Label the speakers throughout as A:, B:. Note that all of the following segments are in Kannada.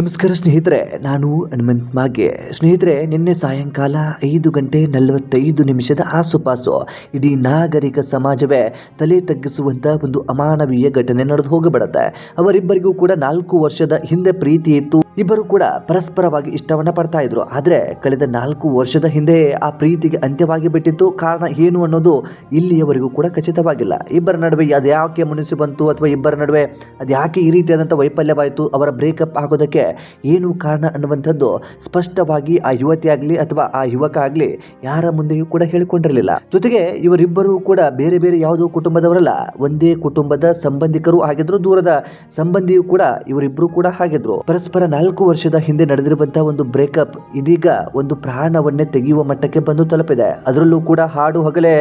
A: ನಮಸ್ಕಾರ ಸ್ನೇಹಿತರೆ, ನಾನು ಹನುಮಂತ್ ಮಾಗೆ. ಸ್ನೇಹಿತರೆ, ನಿನ್ನೆ ಸಾಯಂಕಾಲ 5:45 ಆಸುಪಾಸು ಇಡೀ ನಾಗರಿಕ ಸಮಾಜವೇ ತಲೆ ತಗ್ಗಿಸುವಂಥ ಒಂದು ಅಮಾನವೀಯ ಘಟನೆ ನಡೆದು ಹೋಗಿಬಿಡುತ್ತೆ. ಅವರಿಬ್ಬರಿಗೂ ಕೂಡ 4 ವರ್ಷದ ಹಿಂದೆ ಪ್ರೀತಿ ಇತ್ತು. ಇಬ್ಬರು ಕೂಡ ಪರಸ್ಪರವಾಗಿ ಇಷ್ಟವನ್ನ ಪಡ್ತಾ ಇದ್ರು. ಆದರೆ ಕಳೆದ 4 ವರ್ಷದ ಹಿಂದೆ ಆ ಪ್ರೀತಿಗೆ ಅಂತ್ಯವಾಗಿ ಬಿಟ್ಟಿತ್ತು. ಕಾರಣ ಏನು ಅನ್ನೋದು ಇಲ್ಲಿಯವರೆಗೂ ಕೂಡ ಖಚಿತವಾಗಿಲ್ಲ. ಇಬ್ಬರ ನಡುವೆ ಅದ್ಯಾಕೆ ಮುನಿಸಿ ಬಂತು ಅಥವಾ ಇಬ್ಬರ ನಡುವೆ ಅದ್ಯಾಕೆ ಈ ರೀತಿಯಾದಂಥ ವೈಫಲ್ಯವಾಯಿತು, ಅವರ ಬ್ರೇಕಪ್ ಆಗೋದಕ್ಕೆ ಏನು ಕಾರಣ ಅನ್ನುವಂಥದ್ದು ಸ್ಪಷ್ಟವಾಗಿ ಆ ಯುವತಿ ಆಗಲಿ ಅಥವಾ ಆ ಯುವಕ ಆಗಲಿ ಯಾರ ಮುಂದೆಯೂ ಕೂಡ ಹೇಳಿಕೊಂಡಿರಲಿಲ್ಲ. ಜೊತೆಗೆ ಇವರಿಬ್ಬರು ಕೂಡ ಬೇರೆ ಬೇರೆ ಯಾವುದೋ ಕುಟುಂಬದವರಲ್ಲ, ಒಂದೇ ಕುಟುಂಬದ ಸಂಬಂಧಿಕರು ಆಗಿದ್ರು, ದೂರದ ಸಂಬಂಧಿಯೂ ಕೂಡ ಇವರಿಬ್ಬರು ಕೂಡ ಆಗಿದ್ರು. ಪರಸ್ಪರ 4 ವರ್ಷದ ಹಿಂದೆ ನಡೆದಿರುವಂತಹ ಒಂದು ಬ್ರೇಕಪ್ ಇದೀಗ ಒಂದು ಪ್ರಾಣವನ್ನೇ ತೆಗೆಯುವ ಮಟ್ಟಕ್ಕೆ ಬಂದು ತಲುಪಿದೆ. ಅದರಲ್ಲೂ ಕೂಡ ಹಾಡು ಹಗಲೇ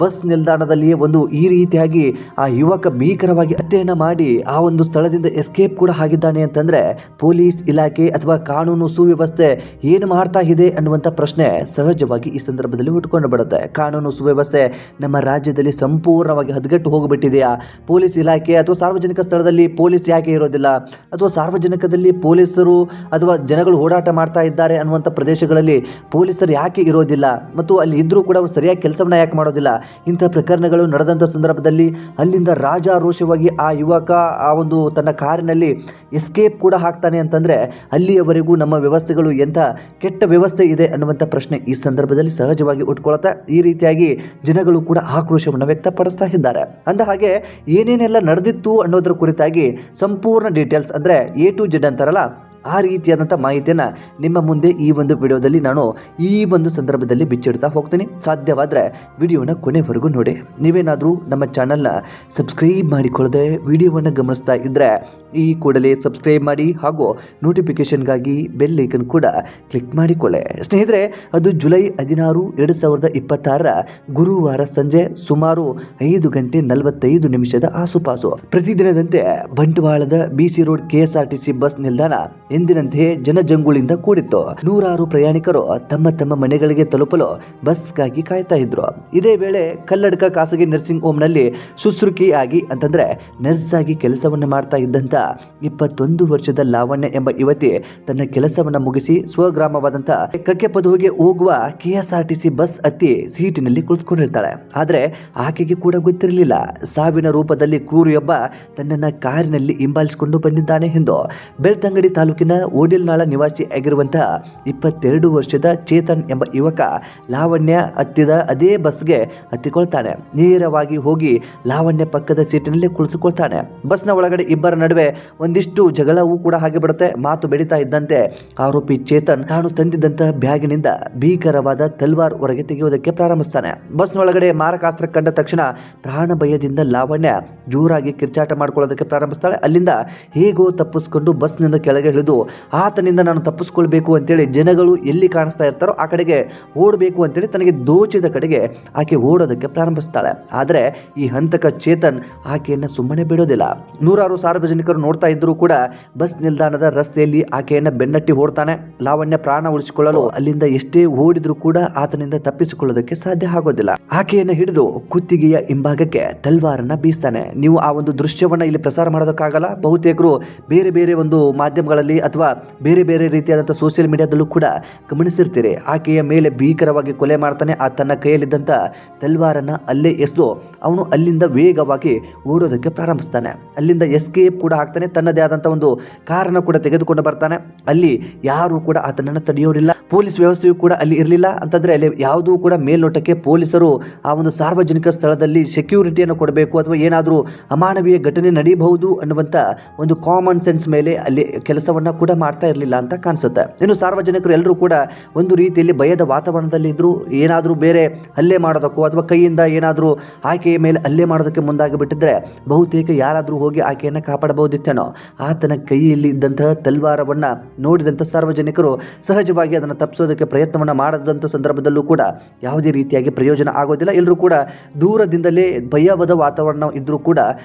A: ಬಸ್ ನಿಲ್ದಾಣದಲ್ಲಿಯೇ ಒಂದು ಈ ರೀತಿಯಾಗಿ ಆ ಯುವಕ ಭೀಕರವಾಗಿ ಹತ್ಯೆಯನ್ನ ಮಾಡಿ ಆ ಒಂದು ಸ್ಥಳದಿಂದ ಎಸ್ಕೇಪ್ ಕೂಡ ಆಗಿದ್ದಾನೆ ಅಂತಂದ್ರೆ ಪೊಲೀಸ್ ಇಲಾಖೆ ಅಥವಾ ಕಾನೂನು ಸುವ್ಯವಸ್ಥೆ ಏನು ಮಾಡ್ತಾ ಇದೆ ಅನ್ನುವಂಥ ಪ್ರಶ್ನೆ ಸಹಜವಾಗಿ ಈ ಸಂದರ್ಭದಲ್ಲಿ ಹುಟ್ಟುಕೊಂಡು ಬಿಡುತ್ತೆ. ಕಾನೂನು ಸುವ್ಯವಸ್ಥೆ ನಮ್ಮ ರಾಜ್ಯದಲ್ಲಿ ಸಂಪೂರ್ಣವಾಗಿ ಹದಗೆಟ್ಟು ಹೋಗಿಬಿಟ್ಟಿದೆಯಾ? ಪೊಲೀಸ್ ಇಲಾಖೆ ಅಥವಾ ಸಾರ್ವಜನಿಕ ಸ್ಥಳದಲ್ಲಿ ಪೊಲೀಸ್ ಯಾಕೆ ಇರೋದಿಲ್ಲ, ಅಥವಾ ಸಾರ್ವಜನಿಕದಲ್ಲಿ ಪೊಲೀಸರು ಅಥವಾ ಜನಗಳು ಓಡಾಟ ಮಾಡ್ತಾ ಇದ್ದಾರೆ ಅನ್ನುವಂಥ ಪ್ರದೇಶಗಳಲ್ಲಿ ಪೊಲೀಸರು ಯಾಕೆ ಇರೋದಿಲ್ಲ, ಮತ್ತು ಅಲ್ಲಿ ಇದ್ರೂ ಕೂಡ ಅವರು ಸರಿಯಾಗಿ ಕೆಲಸವನ್ನ ಯಾಕೆ ಮಾಡೋದಿಲ್ಲ? ಇಂಥ ಪ್ರಕರಣಗಳು ನಡೆದಂಥ ಸಂದರ್ಭದಲ್ಲಿ ಅಲ್ಲಿಂದ ರಾಜಾರೋಷವಾಗಿ ಆ ಯುವಕ ಆ ಒಂದು ತನ್ನ ಕಾರಿನಲ್ಲಿ ಎಸ್ಕೇಪ್ ಕೂಡ ಆಗ್ತಾನೆ ಅಂತಂದ್ರೆ ಅಲ್ಲಿಯವರೆಗೂ ನಮ್ಮ ವ್ಯವಸ್ಥೆಗಳು ಎಂಥ ಕೆಟ್ಟ ವ್ಯವಸ್ಥೆ ಇದೆ ಅನ್ನುವಂಥ ಪ್ರಶ್ನೆ ಈ ಸಂದರ್ಭದಲ್ಲಿ ಸಹಜವಾಗಿ ಉಟ್ಕೊಳ್ತಾ ಈ ರೀತಿಯಾಗಿ ಜನಗಳು ಕೂಡ ಆಕ್ರೋಶವನ್ನು ವ್ಯಕ್ತಪಡಿಸ್ತಾ ಇದ್ದಾರೆ. ಅಂದ ಹಾಗೆ ಏನೇನೆಲ್ಲ ನಡೆದಿತ್ತು ಅನ್ನೋದ್ರ ಕುರಿತಾಗಿ ಸಂಪೂರ್ಣ ಡೀಟೇಲ್ಸ್ ಅಂದರೆ A to Z ಅಂತಾರಲ್ಲ, ಆ ರೀತಿಯಾದಂಥ ಮಾಹಿತಿಯನ್ನು ನಿಮ್ಮ ಮುಂದೆ ಈ ಒಂದು ವಿಡಿಯೋದಲ್ಲಿ ನಾನು ಈ ಒಂದು ಸಂದರ್ಭದಲ್ಲಿ ಬಿಚ್ಚಿಡ್ತಾ ಹೋಗ್ತೀನಿ. ಸಾಧ್ಯವಾದರೆ ವಿಡಿಯೋನ ಕೊನೆವರೆಗೂ ನೋಡಿ. ನೀವೇನಾದರೂ ನಮ್ಮ ಚಾನಲ್ನ ಸಬ್ಸ್ಕ್ರೈಬ್ ಮಾಡಿಕೊಳ್ಳದೆ ವಿಡಿಯೋವನ್ನು ಗಮನಿಸ್ತಾ ಇದ್ದರೆ ಈ ಕೂಡಲೇ ಸಬ್ಸ್ಕ್ರೈಬ್ ಮಾಡಿ ಹಾಗೂ ನೋಟಿಫಿಕೇಷನ್ಗಾಗಿ ಬೆಲ್ ಐಕನ್ ಕೂಡ ಕ್ಲಿಕ್ ಮಾಡಿಕೊಳ್ಳಿ. ಸ್ನೇಹಿತರೆ, ಅದು ಜುಲೈ 16, 2026 ಗುರುವಾರ ಸಂಜೆ ಸುಮಾರು 5:45 ಆಸುಪಾಸು. ಪ್ರತಿದಿನದಂತೆ ಬಂಟ್ವಾಳದ BC ರೋಡ್ KSRTC ಬಸ್ ನಿಲ್ದಾಣ ಎಂದಿನಂತೆಯೇ ಜನಜಂಗುಳಿಂದ ಕೂಡಿತ್ತು. ನೂರಾರು ಪ್ರಯಾಣಿಕರು ತಮ್ಮ ತಮ್ಮ ಮನೆಗಳಿಗೆ ತಲುಪಲು ಬಸ್ಗಾಗಿ ಕಾಯ್ತಾ ಇದ್ರು. ಇದೇ ವೇಳೆ ಕಲ್ಲಡ್ಕ ಖಾಸಗಿ ನರ್ಸಿಂಗ್ ಹೋಮ್ನಲ್ಲಿ ಶುಶ್ರೂಷಕಿಯಾಗಿ ಅಂತಂದ್ರೆ ನರ್ಸ್ ಆಗಿ ಕೆಲಸವನ್ನು ಮಾಡ್ತಾ ಇದ್ದಂತ 21 ವರ್ಷದ ಲಾವಣ್ಯ ಎಂಬ ಯುವತಿ ತನ್ನ ಕೆಲಸವನ್ನ ಮುಗಿಸಿ ಸ್ವಗ್ರಾಮವಾದಂತ ಕಕ್ಕೆಪದವಿಗೆ ಹೋಗುವ KSRTC ಬಸ್ ಹತ್ತಿ ಸೀಟಿನಲ್ಲಿ ಕುಳಿತುಕೊಂಡಿರ್ತಾಳೆ. ಆದ್ರೆ ಆಕೆಗೆ ಕೂಡ ಗೊತ್ತಿರಲಿಲ್ಲ ಸಾವಿನ ರೂಪದಲ್ಲಿ ಕ್ರೂರಿಯೊಬ್ಬ ತನ್ನನ್ನ ಕಾರಿನಲ್ಲಿ ಹಿಂಬಾಲಿಸಿಕೊಂಡು ಬಂದಿದ್ದಾನೆ ಎಂದು. ಬೆಳ್ತಂಗಡಿ ತಾಲೂಕಿನ ಓಡಿಲ್ನಾಳ ನಿವಾಸಿ ಆಗಿರುವಂತಹ 22 ವರ್ಷದ ಚೇತನ್ ಎಂಬ ಯುವಕ ಲಾವಣ್ಯ ಹತ್ತಿದ ಅದೇ ಬಸ್ಗೆ ಹತ್ತಿಕೊಳ್ತಾನೆ. ನೇರವಾಗಿ ಹೋಗಿ ಲಾವಣ್ಯ ಪಕ್ಕದ ಸೀಟಿನಲ್ಲಿ ಕುಳಿತುಕೊಳ್ತಾನೆ. ಬಸ್ನ ಒಳಗಡೆ ಇಬ್ಬರ ನಡುವೆ ಒಂದಿಷ್ಟು ಜಗಳವೂ ಕೂಡ ಹಾಗೆ ಬಿಡುತ್ತೆ. ಮಾತು ಬೆಳೀತಾ ಇದ್ದಂತೆ ಆರೋಪಿ ಚೇತನ್ ತಾನು ತಂದಿದ್ದಂತಹ ಬ್ಯಾಗಿನಿಂದ ಭೀಕರವಾದ ತಲ್ವಾರ್ ಹೊರಗೆ ತೆಗೆಯುವುದಕ್ಕೆ ಪ್ರಾರಂಭಿಸ್ತಾನೆ. ಬಸ್ನೊಳಗಡೆ ಮಾರಕಾಸ್ತ್ರ ಕಂಡ ತಕ್ಷಣ ಪ್ರಾಣ ಭಯದಿಂದ ಲಾವಣ್ಯ ಜೋರಾಗಿ ಕಿರ್ಚಾಟ ಮಾಡ್ಕೊಳ್ಳೋದಕ್ಕೆ ಪ್ರಾರಂಭಿಸ್ತಾಳೆ. ಅಲ್ಲಿಂದ ಹೇಗೋ ತಪ್ಪಿಸ್ಕೊಂಡು ಬಸ್ನಿಂದ ಕೆಳಗೆ ಇಳಿದು ಆತನಿಂದ ನಾನು ತಪ್ಪಿಸ್ಕೊಳ್ಬೇಕು ಅಂತೇಳಿ ಜನಗಳು ಎಲ್ಲಿ ಕಾಣಿಸ್ತಾ ಇರ್ತಾರೋ ಆ ಕಡೆಗೆ ಓಡಬೇಕು ಅಂತೇಳಿ ತನಗೆ ದೋಚಿದ ಕಡೆಗೆ ಆಕೆ ಓಡೋದಕ್ಕೆ ಪ್ರಾರಂಭಿಸ್ತಾಳೆ. ಆದರೆ ಈ ಹಂತಕ ಚೇತನ್ ಆಕೆಯನ್ನು ಸುಮ್ಮನೆ ಬಿಡೋದಿಲ್ಲ. ನೂರಾರು ಸಾರ್ವಜನಿಕರು ನೋಡ್ತಾ ಇದ್ರೂ ಕೂಡ ಬಸ್ ನಿಲ್ದಾಣದ ರಸ್ತೆಯಲ್ಲಿ ಆಕೆಯನ್ನು ಬೆನ್ನಟ್ಟಿ ಓಡ್ತಾನೆ. ಲಾವಣ್ಯ ಪ್ರಾಣ ಉಳಿಸಿಕೊಳ್ಳಲು ಅಲ್ಲಿಂದ ಎಷ್ಟೇ ಓಡಿದ್ರೂ ಕೂಡ ಆತನಿಂದ ತಪ್ಪಿಸಿಕೊಳ್ಳೋದಕ್ಕೆ ಸಾಧ್ಯ ಆಗೋದಿಲ್ಲ. ಆಕೆಯನ್ನು ಹಿಡಿದು ಕುತ್ತಿಗೆಯ ಹಿಂಭಾಗಕ್ಕೆ ತಲ್ವಾರನ್ನ ಬೀಸ್ತಾನೆ. ನೀವು ಆ ಒಂದು ದೃಶ್ಯವನ್ನ ಇಲ್ಲಿ ಪ್ರಸಾರ ಮಾಡೋದಕ್ಕಾಗಲ್ಲ. ಬಹುತೇಕರು ಬೇರೆ ಬೇರೆ ಒಂದು ಮಾಧ್ಯಮಗಳಲ್ಲಿ ಅಥವಾ ಬೇರೆ ಬೇರೆ ರೀತಿಯಾದಂಥ ಸೋಷಿಯಲ್ ಮೀಡಿಯಾದಲ್ಲೂ ಕೂಡ ಗಮನಿಸಿರ್ತೀರಿ. ಆಕೆಯ ಮೇಲೆ ಭೀಕರವಾಗಿ ಕೊಲೆ ಮಾಡ್ತಾನೆ. ಆ ತನ್ನ ಕೈಯಲ್ಲಿದ್ದಂಥ ತಲ್ವಾರನ್ನ ಅಲ್ಲೇ ಎಸೆದು ಅವನು ಅಲ್ಲಿಂದ ವೇಗವಾಗಿ ಓಡೋದಕ್ಕೆ ಪ್ರಾರಂಭಿಸ್ತಾನೆ. ಅಲ್ಲಿಂದ ಎಸ್ಕೇಪ್ ಕೂಡ ಆಗ್ತಾನೆ. ತನ್ನದೇ ಆದಂಥ ಒಂದು ಕಾರನ್ನು ಕೂಡ ತೆಗೆದುಕೊಂಡು ಬರ್ತಾನೆ. ಅಲ್ಲಿ ಯಾರು ಕೂಡ ಆತನನ್ನು ತಡೆಯೋರಿಲ್ಲ. ಪೊಲೀಸ್ ವ್ಯವಸ್ಥೆಯು ಕೂಡ ಅಲ್ಲಿ ಇರಲಿಲ್ಲ. ಅಂತಂದ್ರೆ ಅಲ್ಲಿ ಯಾವುದೂ ಕೂಡ ಮೇಲ್ನೋಟಕ್ಕೆ ಪೊಲೀಸರು ಆ ಒಂದು ಸಾರ್ವಜನಿಕ ಸ್ಥಳದಲ್ಲಿ ಸೆಕ್ಯೂರಿಟಿಯನ್ನು ಕೊಡಬೇಕು ಅಥವಾ ಏನಾದರೂ ಅಮಾನವೀಯ ಘಟನೆ ನಡೆಯಬಹುದು ಅನ್ನುವಂಥ ಒಂದು ಕಾಮನ್ ಸೆನ್ಸ್ ಮೇಲೆ ಅಲ್ಲಿ ಕೆಲಸವನ್ನ ಕೂಡ ಮಾಡ್ತಾ ಇರಲಿಲ್ಲ ಅಂತ ಕಾಣಿಸುತ್ತೆ. ಇನ್ನು ಸಾರ್ವಜನಿಕರು ಎಲ್ಲರೂ ಕೂಡ ಒಂದು ರೀತಿಯಲ್ಲಿ ಭಯದ ವಾತಾವರಣದಲ್ಲಿ ಇದ್ರು. ಏನಾದರೂ ಬೇರೆ ಹಲ್ಲೆ ಮಾಡೋದಕ್ಕೋ ಅಥವಾ ಕೈಯಿಂದ ಏನಾದರೂ ಆಕೆಯ ಮೇಲೆ ಹಲ್ಲೆ ಮಾಡೋದಕ್ಕೆ ಮುಂದಾಗಿ ಬಿಟ್ಟಿದ್ರೆ ಬಹುತೇಕ ಯಾರಾದರೂ ಹೋಗಿ ಆಕೆಯನ್ನು ಕಾಪಾಡಬಹುದಿತ್ತೇನೋ. ಆತನ ಕೈಯಲ್ಲಿ ಇದ್ದಂತಹ ತಲ್ವಾರವನ್ನ ನೋಡಿದಂಥ ಸಾರ್ವಜನಿಕರು ಸಹಜವಾಗಿ ಅದನ್ನು ತಪ್ಪಿಸೋದಕ್ಕೆ ಪ್ರಯತ್ನವನ್ನ ಮಾಡದಂಥ ಸಂದರ್ಭದಲ್ಲೂ ಕೂಡ ಯಾವುದೇ ರೀತಿಯಾಗಿ ಪ್ರಯೋಜನ ಆಗೋದಿಲ್ಲ. ಎಲ್ಲರೂ ಕೂಡ ದೂರದಿಂದಲೇ ಭಯವಾದ ವಾತಾವರಣ ಇದ್ರೂ ಕೂಡ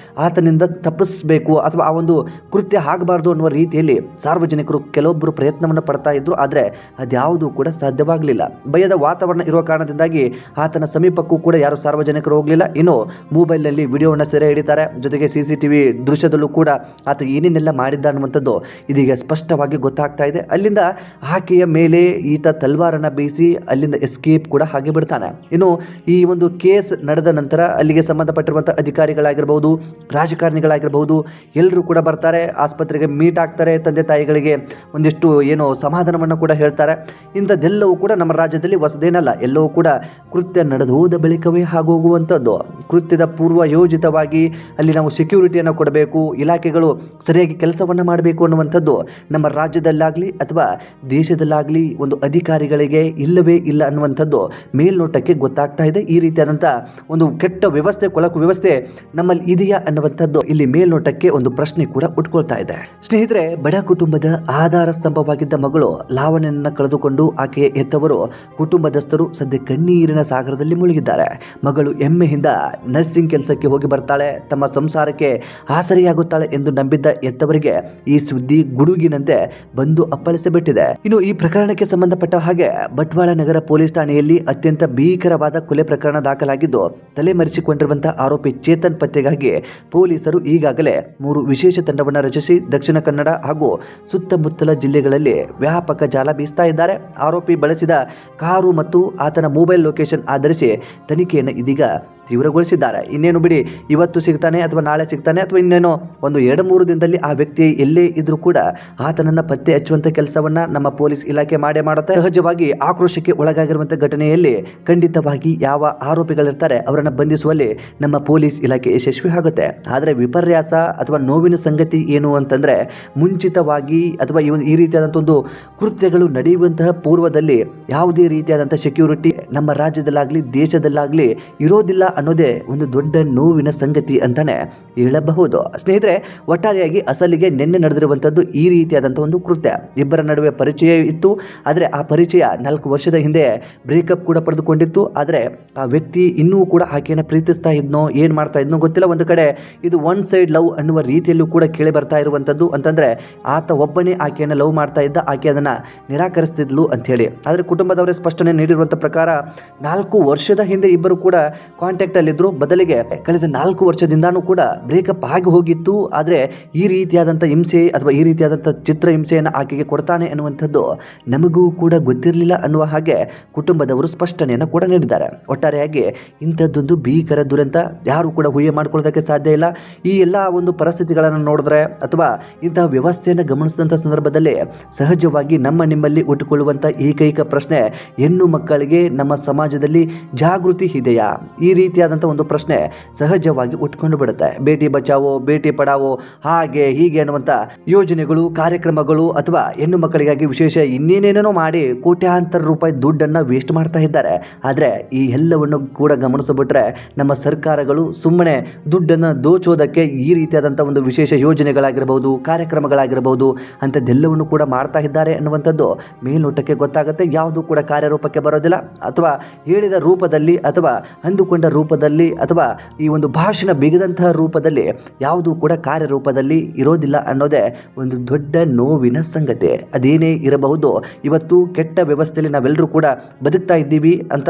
A: ಆತನಿಂದ ತಪ್ಪಿಸಬೇಕು ಅಥವಾ ಆ ಒಂದು ಕೃತ್ಯ ಆಗಬಾರ್ದು ಅನ್ನುವ ರೀತಿಯಲ್ಲಿ ಸಾರ್ವಜನಿಕರು ಕೆಲವೊಬ್ಬರು ಪ್ರಯತ್ನವನ್ನು ಪಡ್ತಾ ಇದ್ರು. ಆದರೆ ಅದ್ಯಾವುದೂ ಕೂಡ ಸಾಧ್ಯವಾಗಲಿಲ್ಲ. ಭಯದ ವಾತಾವರಣ ಇರುವ ಕಾರಣದಿಂದಾಗಿ ಆತನ ಸಮೀಪಕ್ಕೂ ಕೂಡ ಯಾರು ಸಾರ್ವಜನಿಕರು ಹೋಗಲಿಲ್ಲ. ಇನ್ನು ಮೊಬೈಲ್ನಲ್ಲಿ ವಿಡಿಯೋವನ್ನು ಸೆರೆ ಹಿಡಿತಾರೆ. ಜೊತೆಗೆ CCTV ದೃಶ್ಯದಲ್ಲೂ ಕೂಡ ಆತ ಏನೇನೆಲ್ಲ ಮಾಡಿದ್ದ ಅನ್ನುವಂಥದ್ದು ಇದೀಗ ಸ್ಪಷ್ಟವಾಗಿ ಗೊತ್ತಾಗ್ತಾ ಇದೆ. ಅಲ್ಲಿಂದ ಆಕೆಯ ಮೇಲೆ ಈತ ತಲ್ವಾರನ್ನು ಬೀಸಿ ಅಲ್ಲಿಂದ ಎಸ್ಕೇಪ್ ಕೂಡ ಹಾಗೆ ಬಿಡ್ತಾನೆ. ಇನ್ನು ಈ ಒಂದು ಕೇಸ್ ನಡೆದ ನಂತರ ಅಲ್ಲಿಗೆ ಸಂಬಂಧಪಟ್ಟಿರುವಂಥ ಅಧಿಕಾರಿಗಳಾಗಿರ್ಬೋದು, ರಾಜಕಾರಣಿಗಳಾಗಿರ್ಬೋದು, ಎಲ್ಲರೂ ಕೂಡ ಬರ್ತಾರೆ, ಆಸ್ಪತ್ರೆಗೆ ಮೀಟ್ ಆಗ್ತಾರೆ, ತಂದೆ ತಾಯಿಗಳಿಗೆ ಒಂದಿಷ್ಟು ಏನೋ ಸಮಾಧಾನವನ್ನು ಕೂಡ ಹೇಳ್ತಾರೆ. ಇಂಥದ್ದೆಲ್ಲವೂ ಕೂಡ ನಮ್ಮ ರಾಜ್ಯದಲ್ಲಿ ಹೊಸದೇನಲ್ಲ. ಎಲ್ಲವೂ ಕೂಡ ಕೃತ್ಯ ನಡೆದು ಹೋದ ಬಳಿಕವೇ ಆಗೋಗುವಂಥದ್ದು. ಕೃತ್ಯದ ಪೂರ್ವ ಯೋಜಿತವಾಗಿ ಅಲ್ಲಿ ನಾವು ಸೆಕ್ಯೂರಿಟಿಯನ್ನು ಕೊಡಬೇಕು, ಇಲಾಖೆಗಳು ಸರಿಯಾಗಿ ಕೆಲಸವನ್ನು ಮಾಡಬೇಕು ಅನ್ನುವಂಥದ್ದು ನಮ್ಮ ರಾಜ್ಯದಲ್ಲಾಗಲಿ ಅಥವಾ ದೇಶದಲ್ಲಾಗಲಿ ಒಂದು ಅಧಿಕಾರಿಗಳಿಗೆ ಇಲ್ಲವೇ ಇಲ್ಲ ಅನ್ನುವಂಥದ್ದು ಮೇಲ್ನೋಟಕ್ಕೆ ಗೊತ್ತಾಗ್ತಾ ಇದೆ. ಈ ರೀತಿಯಾದಂಥ ಒಂದು ಕೆಟ್ಟ ವ್ಯವಸ್ಥೆ, ಕೊಳಕು ವ್ಯವಸ್ಥೆ ನಮ್ಮಲ್ಲಿ ಇದೆಯಾ ಅನ್ನುವಂಥದ್ದು ಇಲ್ಲಿ ಮೇಲ್ನೋಟಕ್ಕೆ ಒಂದು ಪ್ರಶ್ನೆ ಕೂಡ ಉಟ್ಕೊಳ್ತಾ ಇದೆ. ಸ್ನೇಹಿತರೆ, ಬಡ ಕುಟುಂಬದ ಆಧಾರ ಸ್ತಂಭವಾಗಿದ್ದ ಮಗಳು ಲಾವಣ್ಯನನ್ನು ಕಳೆದುಕೊಂಡು ಆಕೆಯ ಹೆತ್ತವರು ಕುಟುಂಬದಸ್ಥರು ಸದ್ಯ ಕಣ್ಣೀರಿನ ಸಾಗರದಲ್ಲಿ ಮುಳುಗಿದ್ದಾರೆ. ಮಗಳು ಹೆಮ್ಮೆಯಿಂದ ನರ್ಸಿಂಗ್ ಕೆಲಸಕ್ಕೆ ಹೋಗಿ ಬರ್ತಾಳೆ, ತಮ್ಮ ಸಂಸಾರಕ್ಕೆ ಆಸರೆಯಾಗುತ್ತಾಳೆ ಎಂದು ನಂಬಿದ್ದ ಹೆತ್ತವರಿಗೆ ಈ ಸುದ್ದಿ ಗುಡುಗಿನಂತೆ ಬಂದು ಅಪ್ಪಳಿಸಿಬಿಟ್ಟಿದೆ. ಇನ್ನು ಈ ಪ್ರಕರಣಕ್ಕೆ ಸಂಬಂಧಪಟ್ಟ ಹಾಗೆ ಬಂಟ್ವಾಳ ನಗರ ಪೊಲೀಸ್ ಠಾಣೆಯಲ್ಲಿ ಅತ್ಯಂತ ಭೀಕರವಾದ ಕೊಲೆ ಪ್ರಕರಣ ದಾಖಲಾಗಿದ್ದು, ತಲೆಮರೆಸಿಕೊಂಡಿರುವಂತಹ ಆರೋಪಿ ಚೇತನ್ ಪತ್ತೆಗಾಗಿ ಪೊಲೀಸರು ಈಗಾಗಲೇ 3 ವಿಶೇಷ ತಂಡವನ್ನು ರಚಿಸಿ ದಕ್ಷಿಣ ಕನ್ನಡ ಹಾಗೂ ಸುತ್ತಮುತ್ತಲ ಜಿಲ್ಲೆಗಳಲ್ಲಿ ವ್ಯಾಪಕ ಜಾಲ ಬೀಸ್ತಾ ಇದ್ದಾರೆ. ಆರೋಪಿ ಬಳಸಿದ ಕಾರು ಮತ್ತು ಆತನ ಮೊಬೈಲ್ ಲೊಕೇಶನ್ ಆಧರಿಸಿ ತನಿಖೆಯನ್ನು ಇದೀಗ ತೀವ್ರಗೊಳಿಸಿದ್ದಾರೆ. ಇನ್ನೇನು ಬಿಡಿ, ಇವತ್ತು ಸಿಗ್ತಾನೆ ಅಥವಾ ನಾಳೆ ಸಿಗ್ತಾನೆ ಅಥವಾ ಇನ್ನೇನೋ ಒಂದು 2-3 ದಿನದಲ್ಲಿ ಆ ವ್ಯಕ್ತಿ ಎಲ್ಲೇ ಇದ್ರೂ ಕೂಡ ಆತನನ್ನು ಪತ್ತೆ ಹಚ್ಚುವಂಥ ಕೆಲಸವನ್ನು ನಮ್ಮ ಪೊಲೀಸ್ ಇಲಾಖೆ ಮಾಡುತ್ತೆ. ಸಹಜವಾಗಿ ಆಕ್ರೋಶಕ್ಕೆ ಒಳಗಾಗಿರುವಂಥ ಘಟನೆಯಲ್ಲಿ ಖಂಡಿತವಾಗಿ ಯಾವ ಆರೋಪಿಗಳಿರ್ತಾರೆ ಅವರನ್ನು ಬಂಧಿಸುವಲ್ಲಿ ನಮ್ಮ ಪೊಲೀಸ್ ಇಲಾಖೆ ಯಶಸ್ವಿ ಆಗುತ್ತೆ. ಆದರೆ ವಿಪರ್ಯಾಸ ಅಥವಾ ನೋವಿನ ಸಂಗತಿ ಏನು ಅಂತಂದರೆ, ಮುಂಚಿತವಾಗಿ ಅಥವಾ ಈ ರೀತಿಯಾದಂಥ ಒಂದು ಕೃತ್ಯಗಳು ನಡೆಯುವಂತಹ ಪೂರ್ವದಲ್ಲಿ ಯಾವುದೇ ರೀತಿಯಾದಂಥ ಸೆಕ್ಯೂರಿಟಿ ನಮ್ಮ ರಾಜ್ಯದಲ್ಲಾಗಲಿ ದೇಶದಲ್ಲಾಗಲಿ ಇರೋದಿಲ್ಲ ಅನ್ನೋದೇ ಒಂದು ದೊಡ್ಡ ನೋವಿನ ಸಂಗತಿ ಅಂತಾನೆ ಹೇಳಬಹುದು. ಸ್ನೇಹಿತರೆ, ಒಟ್ಟಾರೆಯಾಗಿ ಅಸಲಿಗೆ ನಿನ್ನೆ ನಡೆದಿರುವಂಥದ್ದು ಈ ರೀತಿಯಾದಂಥ ಒಂದು ಕೃತ್ಯ. ಇಬ್ಬರ ನಡುವೆ ಪರಿಚಯ ಇತ್ತು, ಆದರೆ ಆ ಪರಿಚಯ 4 ವರ್ಷದ ಹಿಂದೆ ಬ್ರೇಕಪ್ ಕೂಡ ಪಡೆದುಕೊಂಡಿತ್ತು. ಆದರೆ ಆ ವ್ಯಕ್ತಿ ಇನ್ನೂ ಕೂಡ ಆಕೆಯನ್ನು ಪ್ರೀತಿಸ್ತಾ ಇದ್ನೋ ಏನು ಮಾಡ್ತಾ ಇದ್ನೋ ಗೊತ್ತಿಲ್ಲ. ಒಂದು ಕಡೆ ಇದು ಒನ್ ಸೈಡ್ ಲವ್ ಅನ್ನುವ ರೀತಿಯಲ್ಲೂ ಕೂಡ ಕೇಳಿ ಬರ್ತಾ ಇರುವಂಥದ್ದು. ಅಂತಂದರೆ ಆತ ಒಬ್ಬನೇ ಆಕೆಯನ್ನು ಲವ್ ಮಾಡ್ತಾ ಇದ್ದ, ಆಕೆ ಅದನ್ನು ನಿರಾಕರಿಸ್ತಿದ್ಲು ಅಂಥೇಳಿ. ಆದರೆ ಕುಟುಂಬದವರೇ ಸ್ಪಷ್ಟನೆ ನೀಡಿರುವಂಥ ಪ್ರಕಾರ 4 ವರ್ಷದ ಹಿಂದೆ ಇಬ್ಬರು ಕೂಡ ಕಾಂಟ್ಯಾಕ್ಟ್ ಅಲ್ಲಿದ್ರು. ಬದಲಿಗೆ ಕಳೆದ 4 ವರ್ಷದಿಂದಾನೂ ಕೂಡ ಬ್ರೇಕಪ್ ಆಗಿ ಹೋಗಿತ್ತು. ಆದರೆ ಈ ರೀತಿಯಾದಂಥ ಹಿಂಸೆ ಅಥವಾ ಈ ರೀತಿಯಾದಂಥ ಚಿತ್ರ ಹಿಂಸೆಯನ್ನು ಆಕೆಗೆ ಕೊಡ್ತಾನೆ ಅನ್ನುವಂಥದ್ದು ನಮಗೂ ಕೂಡ ಗೊತ್ತಿರಲಿಲ್ಲ ಅನ್ನುವ ಹಾಗೆ ಕುಟುಂಬದವರು ಸ್ಪಷ್ಟನೆಯನ್ನು ಕೂಡ ನೀಡಿದ್ದಾರೆ. ಒಟ್ಟಾರೆಯಾಗಿ ಇಂಥದ್ದೊಂದು ಭೀಕರ ದುರಂತ ಯಾರು ಕೂಡ ಊಹೆ ಮಾಡ್ಕೊಳ್ಳೋದಕ್ಕೆ ಸಾಧ್ಯ ಇಲ್ಲ. ಈ ಎಲ್ಲ ಒಂದು ಪರಿಸ್ಥಿತಿಗಳನ್ನು ನೋಡಿದ್ರೆ ಅಥವಾ ಇಂತಹ ವ್ಯವಸ್ಥೆಯನ್ನು ಗಮನಿಸಿದಂಥ ಸಂದರ್ಭದಲ್ಲಿ ಸಹಜವಾಗಿ ನಿಮ್ಮಲ್ಲಿ ಹುಟ್ಟುಕೊಳ್ಳುವಂಥ ಏಕೈಕ ಪ್ರಶ್ನೆ, ಹೆಣ್ಣು ಮಕ್ಕಳಿಗೆ ನಮ್ಮ ಸಮಾಜದಲ್ಲಿ ಜಾಗೃತಿ ಇದೆಯಾ? ಈ ರೀತಿಯಾದಂಥ ಒಂದು ಪ್ರಶ್ನೆ ಸಹಜವಾಗಿ ಉಟ್ಕೊಂಡು ಬಿಡುತ್ತೆ. ಬೇಟಿ ಬಚಾವೋ ಬೇಟಿ ಪಡಾವೋ ಹಾಗೆ ಹೀಗೆ ಅನ್ನುವಂಥ ಯೋಜನೆಗಳು, ಕಾರ್ಯಕ್ರಮಗಳು ಅಥವಾ ಹೆಣ್ಣು ಮಕ್ಕಳಿಗಾಗಿ ವಿಶೇಷ ಇನ್ನೇನೇನೋ ಮಾಡಿ ಕೋಟ್ಯಾಂತರ ರೂಪಾಯಿ ದುಡ್ಡನ್ನು ವೇಸ್ಟ್ ಮಾಡ್ತಾ ಇದ್ದಾರೆ. ಆದರೆ ಈ ಎಲ್ಲವನ್ನು ಕೂಡ ಗಮನಿಸಿಬಿಟ್ರೆ ನಮ್ಮ ಸರ್ಕಾರಗಳು ಸುಮ್ಮನೆ ದುಡ್ಡನ್ನು ದೋಚೋದಕ್ಕೆ ಈ ರೀತಿಯಾದಂಥ ಒಂದು ವಿಶೇಷ ಯೋಜನೆಗಳಾಗಿರ್ಬೋದು, ಕಾರ್ಯಕ್ರಮಗಳಾಗಿರ್ಬೋದು ಅಂಥದ್ದೆಲ್ಲವನ್ನು ಕೂಡ ಮಾಡ್ತಾ ಇದ್ದಾರೆ ಅನ್ನುವಂಥದ್ದು ಮೇಲ್ನೋಟಕ್ಕೆ ಗೊತ್ತಾಗುತ್ತೆ. ಯಾವುದು ಕೂಡ ಕಾರ್ಯರೂಪಕ್ಕೆ ಬರೋದಿಲ್ಲ, ಅಥವಾ ಹೇಳಿದ ರೂಪದಲ್ಲಿ ಅಥವಾ ಅಂದುಕೊಂಡ ರೂಪದಲ್ಲಿ ಅಥವಾ ಈ ಒಂದು ಭಾಷಣ ಬಿಗದಂತಹ ರೂಪದಲ್ಲಿ ಯಾವುದೂ ಕೂಡ ಕಾರ್ಯರೂಪದಲ್ಲಿ ಇರೋದಿಲ್ಲ ಅನ್ನೋದೇ ಒಂದು ದೊಡ್ಡ ನೋವಿನ ಸಂಗತಿ. ಅದೇನೇ ಇರಬಹುದು, ಇವತ್ತು ಕೆಟ್ಟ ವ್ಯವಸ್ಥೆಯಲ್ಲಿ ನಾವೆಲ್ಲರೂ ಕೂಡ ಬದುಕ್ತಾ ಇದ್ದೀವಿ ಅಂತ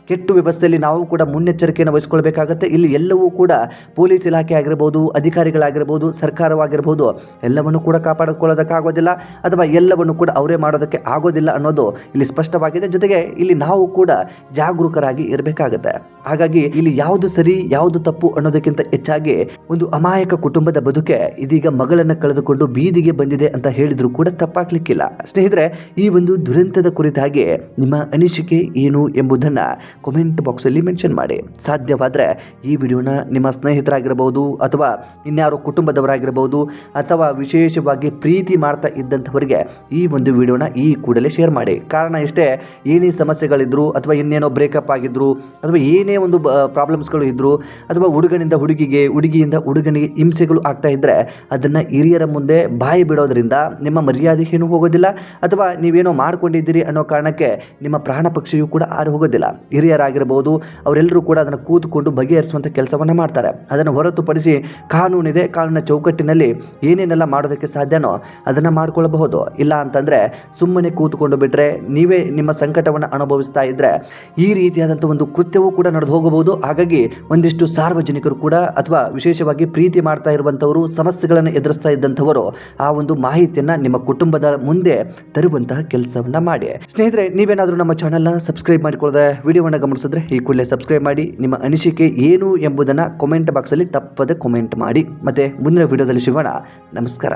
A: ಕೆಟ್ಟ ವ್ಯವಸ್ಥೆಯಲ್ಲಿ ನಾವು ಕೂಡ ಮುನ್ನೆಚ್ಚರಿಕೆಯನ್ನು ವಹಿಸ್ಕೊಳ್ಬೇಕಾಗತ್ತೆ. ಇಲ್ಲಿ ಎಲ್ಲವೂ ಕೂಡ ಪೊಲೀಸ್ ಇಲಾಖೆ ಆಗಿರ್ಬೋದು, ಅಧಿಕಾರಿಗಳಾಗಿರ್ಬೋದು, ಸರ್ಕಾರವಾಗಿರ್ಬೋದು ಎಲ್ಲವನ್ನು ಕೂಡ ಕಾಪಾಡಿಕೊಳ್ಳೋದಕ್ಕಾಗೋದಿಲ್ಲ ಅಥವಾ ಎಲ್ಲವನ್ನು ಕೂಡ ಅವರೇ ಮಾಡೋದಕ್ಕೆ ಆಗೋದಿಲ್ಲ ಅನ್ನೋದು ಇಲ್ಲಿ ಸ್ಪಷ್ಟವಾಗಿದೆ. ಜೊತೆಗೆ ಇಲ್ಲಿ ನಾವು ಕೂಡ ಜಾಗರೂಕರಾಗಿ ಇರಬೇಕಾಗುತ್ತೆ. ಹಾಗಾಗಿ ಇಲ್ಲಿ ಯಾವುದು ಸರಿ ಯಾವುದು ತಪ್ಪು ಅನ್ನೋದಕ್ಕಿಂತ ಹೆಚ್ಚಾಗಿ ಒಂದು ಅಮಾಯಕ ಕುಟುಂಬದ ಬದುಕೆ ಇದೀಗ ಮಗಳನ್ನು ಕಳೆದುಕೊಂಡು ಬೀದಿಗೆ ಬಂದಿದೆ ಅಂತ ಹೇಳಿದ್ರು ಕೂಡ ತಪ್ಪಾಗ್ಲಿಕ್ಕಿಲ್ಲ. ಸ್ನೇಹಿತರೆ, ಈ ಒಂದು ದುರಂತದ ಕುರಿತಾಗಿ ನಿಮ್ಮ ಅನಿಸಿಕೆ ಏನು ಎಂಬುದನ್ನು ಕಾಮೆಂಟ್ ಬಾಕ್ಸ್ ಅಲ್ಲಿ ಮೆನ್ಷನ್ ಮಾಡಿ. ಸಾಧ್ಯವಾದರೆ ಈ ವಿಡಿಯೋನ ನಿಮ್ಮ ಸ್ನೇಹಿತರಾಗಿರಬಹುದು ಅಥವಾ ಇನ್ಯಾರೋ ಕುಟುಂಬದವರಾಗಿರಬಹುದು ಅಥವಾ ವಿಶೇಷವಾಗಿ ಪ್ರೀತಿ ಮಾಡ್ತಾ ಇದ್ದಂಥವರಿಗೆ ಈ ಒಂದು ವಿಡಿಯೋನ ಈ ಕೂಡಲೇ ಶೇರ್ ಮಾಡಿ. ಕಾರಣ ಇಷ್ಟೇ, ಏನೇ ಸಮಸ್ಯೆಗಳಿದ್ರು ಅಥವಾ ಇನ್ನೇನೋ ಬ್ರೇಕಪ್ ಆಗಿದ್ರು ಅಥವಾ ಏನೇ ಒಂದು ಪ್ರಾಬ್ಲಮ್ಸ್ಗಳು ಇದ್ರು ಅಥವಾ ಹುಡುಗನಿಂದ ಹುಡುಗಿಗೆ, ಹುಡುಗಿಯಿಂದ ಹುಡುಗನಿಗೆ ಹಿಂಸೆಗಳು ಆಗ್ತಾ ಇದ್ದರೆ ಅದನ್ನು ಹಿರಿಯರ ಮುಂದೆ ಬಾಯಿ ಬಿಡೋದ್ರಿಂದ ನಿಮ್ಮ ಮರ್ಯಾದೆ ಏನು ಹೋಗೋದಿಲ್ಲ ಅಥವಾ ನೀವೇನೋ ಮಾಡ್ಕೊಂಡಿದ್ದೀರಿ ಅನ್ನೋ ಕಾರಣಕ್ಕೆ ನಿಮ್ಮ ಪ್ರಾಣ ಪಕ್ಷಿಯೂ ಕೂಡ ಆರು ಹೋಗೋದಿಲ್ಲ. ಹಿರಿಯರಾಗಿರ್ಬೋದು ಅವರೆಲ್ಲರೂ ಕೂಡ ಅದನ್ನು ಕೂತ್ಕೊಂಡು ಬಗೆಹರಿಸುವಂಥ ಕೆಲಸವನ್ನು ಮಾಡ್ತಾರೆ. ಅದನ್ನು ಹೊರತುಪಡಿಸಿ ಕಾನೂನಿದೆ, ಕಾನೂನಿನ ಚೌಕಟ್ಟಿನಲ್ಲಿ ಏನೇನೆಲ್ಲ ಮಾಡೋದಕ್ಕೆ ಸಾಧ್ಯನೋ ಅದನ್ನು ಮಾಡ್ಕೊಳ್ಬಹುದು. ಇಲ್ಲ ಅಂತಂದರೆ ಸುಮ್ಮನೆ ಕೂತ್ಕೊಂಡು ಬಿಟ್ಟರೆ ನೀವೇ ನಿಮ್ಮ ಸಂಕಟವನ್ನು ಅನುಭವಿಸ್ತಾ ಇದ್ದರೆ ಈ ರೀತಿಯಾದಂಥ ಒಂದು ಕೃತ್ಯವೂ ಕೂಡ ನಡೆದು ಹೋಗಬಹುದು. ಹಾಗಾಗಿ ಒಂದಿಷ್ಟು ಸಾರ್ವಜನಿಕರು ಕೂಡ ಅಥವಾ ವಿಶೇಷವಾಗಿ ಪ್ರೀತಿ ಮಾಡ್ತಾ ಇರುವಂಥವರು, ಸಮಸ್ಯೆಗಳನ್ನು ಎದುರಿಸ್ತಾ ಇದ್ದಂಥವರು ಆ ಒಂದು ಮಾಹಿತಿಯನ್ನು ನಿಮ್ಮ ಕುಟುಂಬದ ಮುಂದೆ ತರುವಂತಹ ಕೆಲಸವನ್ನ ಮಾಡಿ. ಸ್ನೇಹಿತರೆ, ನೀವೇನಾದರೂ ನಮ್ಮ ಚಾನೆಲ್ನ ಸಬ್ಸ್ಕ್ರೈಬ್ ಮಾಡಿಕೊಳ್ಳದೆ ವಿಡಿಯೋವನ್ನು ಗಮನಿಸಿದ್ರೆ ಈ ಕೂಡಲೇ ಸಬ್ಸ್ಕ್ರೈಬ್ ಮಾಡಿ. ನಿಮ್ಮ ಅನಿಸಿಕೆ ಏನು ಎಂಬುದನ್ನು ಕಾಮೆಂಟ್ ಬಾಕ್ಸಲ್ಲಿ ತಪ್ಪದೆ ಕಾಮೆಂಟ್ ಮಾಡಿ. ಮತ್ತೆ ಮುಂದಿನ ವಿಡಿಯೋದಲ್ಲಿ ಸಿಗೋಣ. ನಮಸ್ಕಾರ.